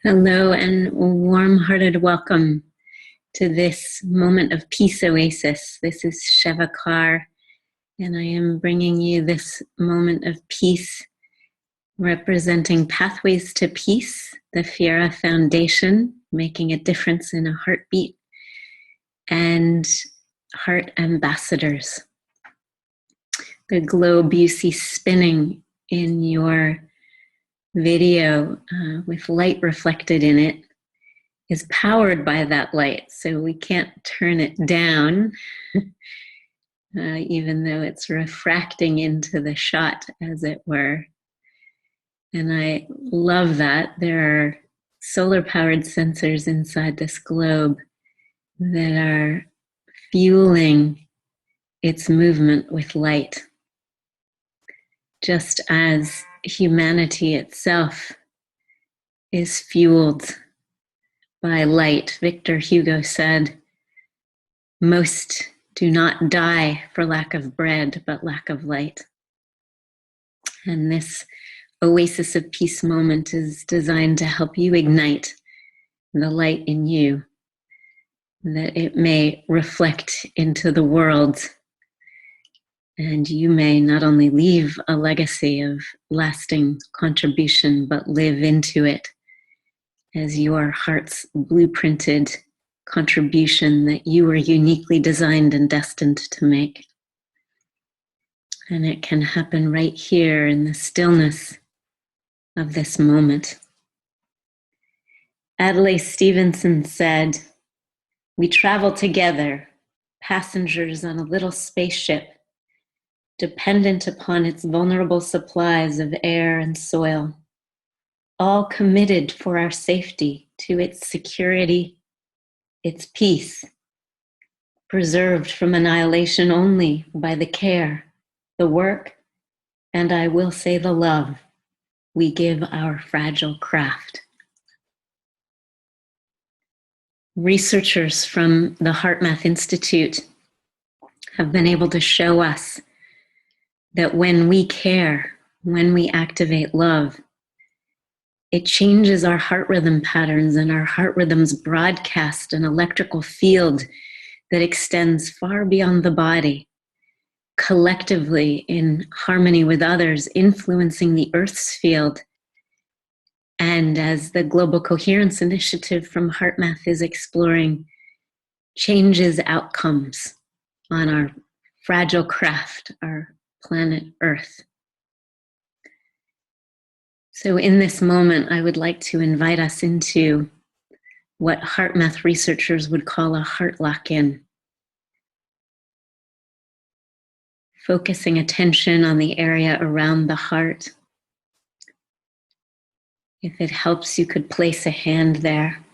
Hello and warm-hearted welcome to this moment of peace oasis. This is Sheva Kar, and I am bringing you this moment of peace representing Pathways to Peace, the Fiera Foundation, making a difference in a heartbeat, and HeartAmbassadors. The globe you see spinning in your video with light reflected in it is powered by that light, so we can't turn it down even though it's refracting into the shot, as it were. And I love that. There are solar powered sensors inside this globe that are fueling its movement with light, just as humanity itself is fueled by light. Victor Hugo said, "Most do not die for lack of bread, but lack of light." And this Oasis of Peace moment is designed to help you ignite the light in you, that it may reflect into the world, and you may not only leave a legacy of lasting contribution, but live into it as your heart's blueprinted contribution that you were uniquely designed and destined to make. And it can happen right here in the stillness of this moment. Adlai Stevenson said, "We travel together, passengers on a little spaceship, dependent upon its vulnerable supplies of air and soil, all committed for our safety, to its security, its peace, preserved from annihilation only by the care, the work, and I will say the love we give our fragile craft." Researchers from the HeartMath Institute have been able to show us that when we care, when we activate love, it changes our heart rhythm patterns, and our heart rhythms broadcast an electrical field that extends far beyond the body, collectively in harmony with others, influencing the Earth's field. And as the Global Coherence Initiative from HeartMath is exploring, changes outcomes on our fragile craft, our planet Earth. So in this moment, I would like to invite us into what HeartMath researchers would call a heart lock-in. Focusing attention on the area around the heart. If it helps, you could place a hand there.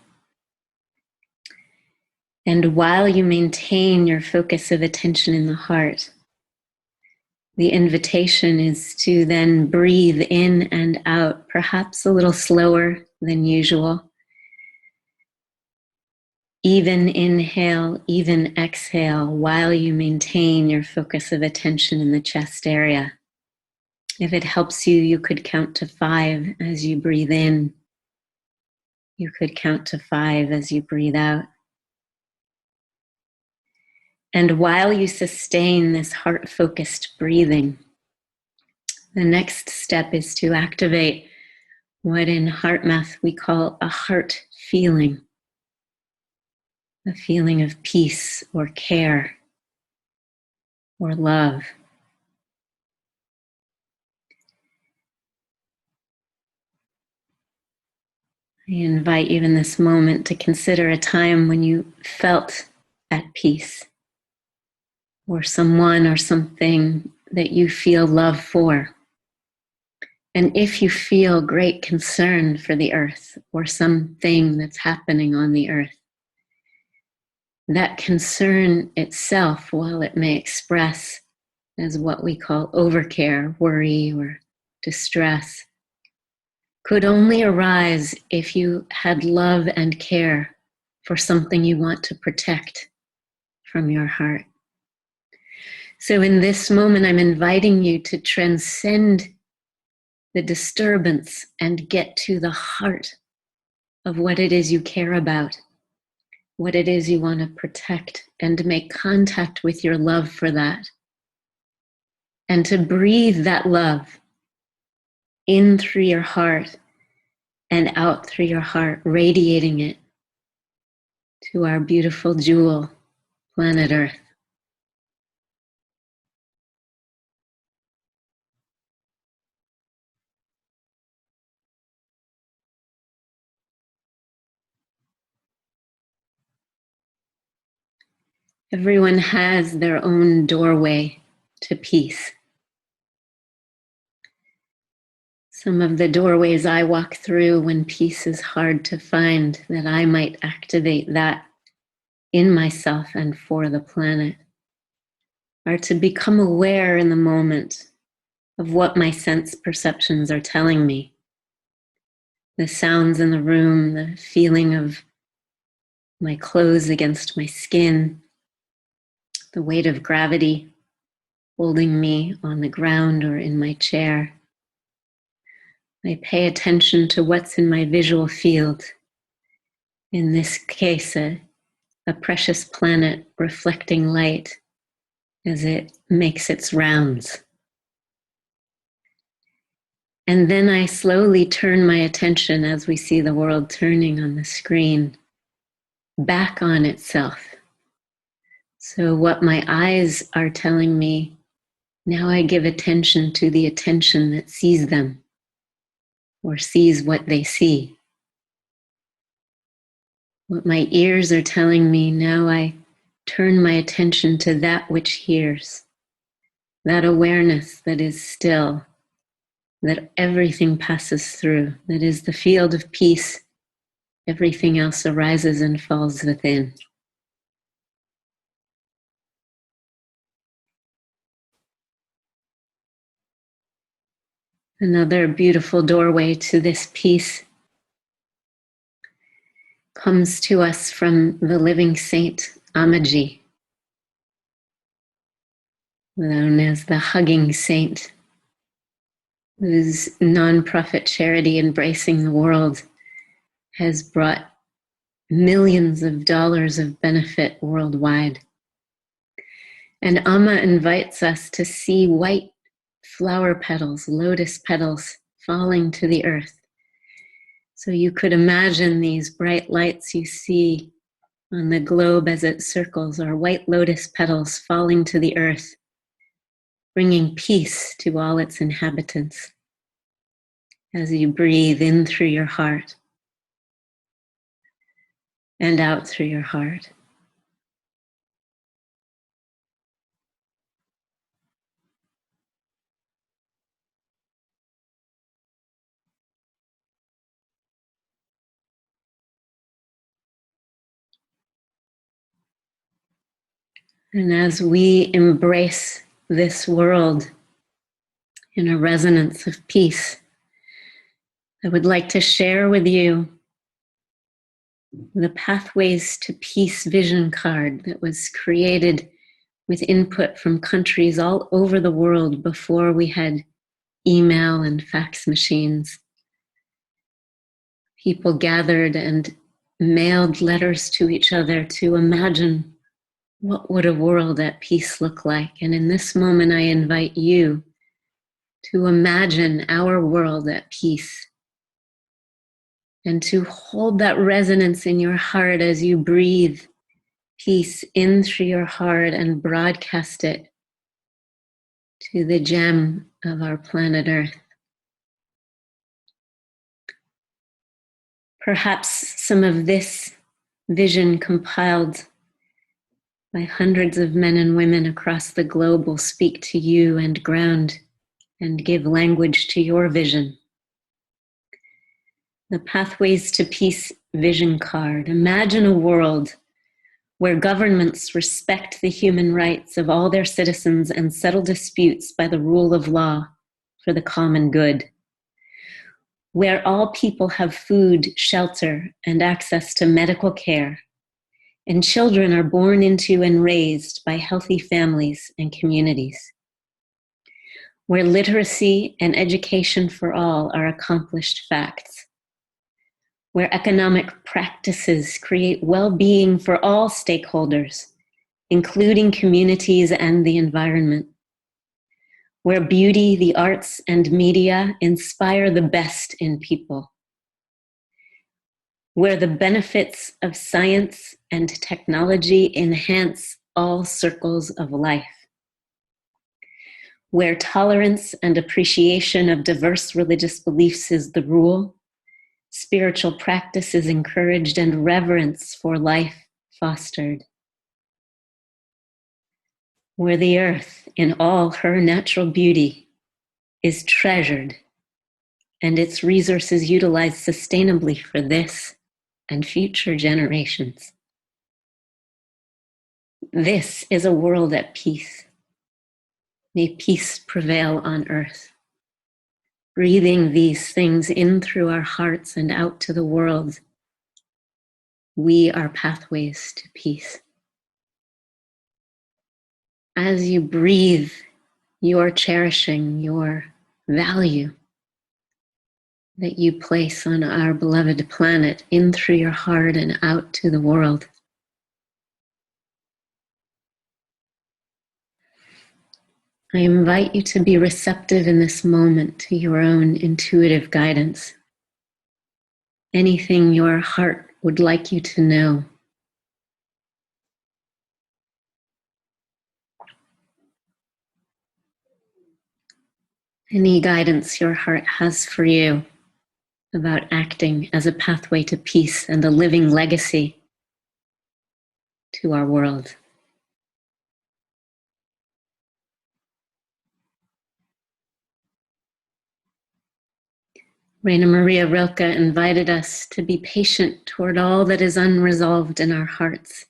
And while you maintain your focus of attention in the heart, the invitation is to then breathe in and out, perhaps a little slower than usual. Even inhale, even exhale, while you maintain your focus of attention in the chest area. If it helps you, you could count to 5 as you breathe in. You could count to 5 as you breathe out. And while you sustain this heart-focused breathing, the next step is to activate what in HeartMath we call a heart feeling. A feeling of peace or care or love. I invite you in this moment to consider a time when you felt at peace, or someone or something that you feel love for. And if you feel great concern for the earth or something that's happening on the earth, that concern itself, while it may express as what we call overcare, worry, or distress, could only arise if you had love and care for something you want to protect from your heart. So in this moment, I'm inviting you to transcend the disturbance and get to the heart of what it is you care about, what it is you want to protect, and to make contact with your love for that. And to breathe that love in through your heart and out through your heart, radiating it to our beautiful jewel, planet Earth. Everyone has their own doorway to peace. Some of the doorways I walk through when peace is hard to find, that I might activate that in myself and for the planet, are to become aware in the moment of what my sense perceptions are telling me. The sounds in the room, the feeling of my clothes against my skin, the weight of gravity holding me on the ground or in my chair. I pay attention to what's in my visual field. In this case, a precious planet reflecting light as it makes its rounds. And then I slowly turn my attention, as we see the world turning on the screen, back on itself. So what my eyes are telling me, now I give attention to the attention that sees them or sees what they see. What my ears are telling me, now I turn my attention to that which hears, that awareness that is still, that everything passes through, that is the field of peace. Everything else arises and falls within. Another beautiful doorway to this peace comes to us from the living saint Amaji, known as the hugging saint, whose nonprofit charity Embracing the World has brought millions of dollars of benefit worldwide. And Amma invites us to see white flower petals, lotus petals, falling to the earth. So you could imagine these bright lights you see on the globe as it circles are white lotus petals falling to the earth, bringing peace to all its inhabitants as you breathe in through your heart and out through your heart. And as we embrace this world in a resonance of peace, I would like to share with you the Pathways to Peace vision card that was created with input from countries all over the world before we had email and fax machines. People gathered and mailed letters to each other to imagine what would a world at peace look like. And in this moment, I invite you to imagine our world at peace and to hold that resonance in your heart as you breathe peace in through your heart and broadcast it to the gem of our planet Earth. Perhaps some of this vision compiled by hundreds of men and women across the globe will speak to you and ground and give language to your vision. The Pathways to Peace vision card. Imagine a world where governments respect the human rights of all their citizens and settle disputes by the rule of law for the common good. Where all people have food, shelter, and access to medical care, and children are born into and raised by healthy families and communities. Where literacy and education for all are accomplished facts. where economic practices create well-being for all stakeholders, including communities and the environment, where beauty, the arts, and media inspire the best in people, where the benefits of science and technology enhance all circles of life, where tolerance and appreciation of diverse religious beliefs is the rule, spiritual practice is encouraged, and reverence for life fostered, where the earth in all her natural beauty is treasured and its resources utilized sustainably for this and future generations. This is a world at peace. May peace prevail on earth. Breathing these things in through our hearts and out to the world, we are pathways to peace. As you breathe, you are cherishing your value that you place on our beloved planet in through your heart and out to the world. I invite you to be receptive in this moment to your own intuitive guidance. Anything your heart would like you to know. Any guidance your heart has for you about acting as a pathway to peace and a living legacy to our world. Raina Maria Rilke invited us to be patient toward all that is unresolved in our hearts,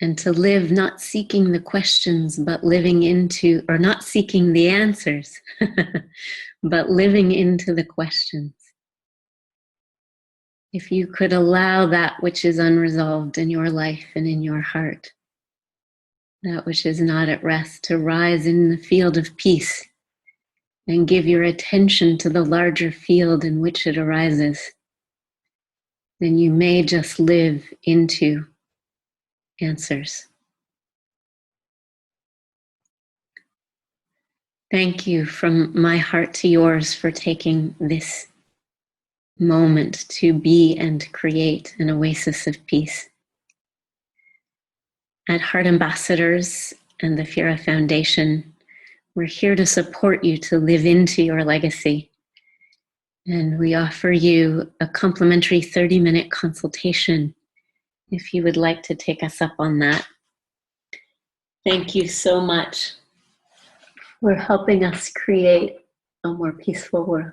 and to live not seeking the questions, but living into, or not seeking the answers, but living into the questions. If you could allow that which is unresolved in your life and in your heart, that which is not at rest, to rise in the field of peace and give your attention to the larger field in which it arises, then you may just live into answers. Thank you from my heart to yours for taking this moment to be and create an oasis of peace. At HeartAmbassadors and the Fira Foundation, we're here to support you to live into your legacy. And we offer you a complimentary 30-minute consultation if you would like to take us up on that. Thank you so much for helping us create a more peaceful world.